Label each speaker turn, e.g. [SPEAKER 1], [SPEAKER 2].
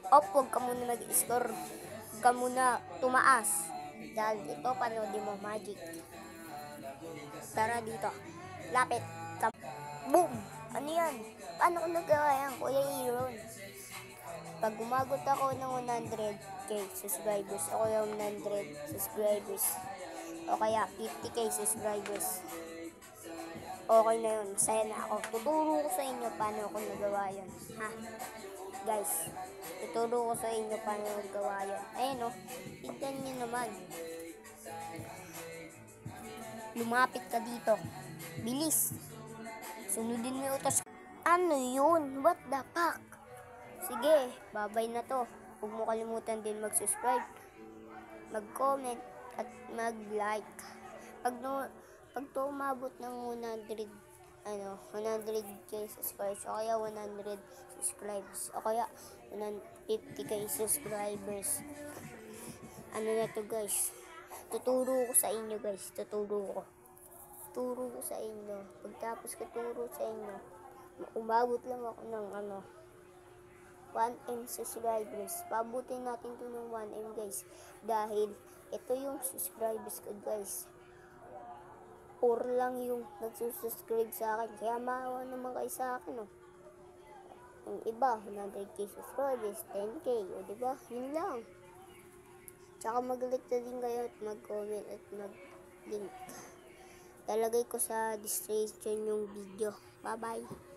[SPEAKER 1] Huwag ka muna mag-score. Huwag ka muna tumaas. Dahil ito, panoodin mo, magic. Tara dito. Lapit. Boom! Ano yan? Paano ko nagawa yan, Kuya Aaron? Pag umagot ako ng 100k subscribers, ako yung 100 subscribers, o kaya 50k subscribers, okay na yun, masaya na ako. Tuturo ko sa inyo paano ako nagawa yun, ha? Guys, tuturo ko sa inyo paano nagawa yun. Ayan o, tignan nyo naman. Lumapit ka dito. Bilis. Sunodin mo yung utos. Ano yun? What the fuck? Sige, babay na to. Huwag mo kalimutan din mag-subscribe, mag-comment, at mag-like. Pag to umabot ng 100k subscribers, o kaya 100 subscribers, o kaya 150k subscribers, ano na to guys, tuturo ko sa inyo guys, tuturo ko sa inyo. Pagtapos ko turo sa inyo, umabot lang ako ng 1M subscribers. Pabutin natin to ng 1M guys, dahil ito yung subscribers ko guys. 4 lang yung nagsusubscribe sa akin, kaya maawa naman kayo sa akin Yung iba 100k subscribers, 10k, o diba, yun lang. Tsaka mag-like na din kayo at mag-comment at mag-link. Talagay ko sa description yung video. Bye bye.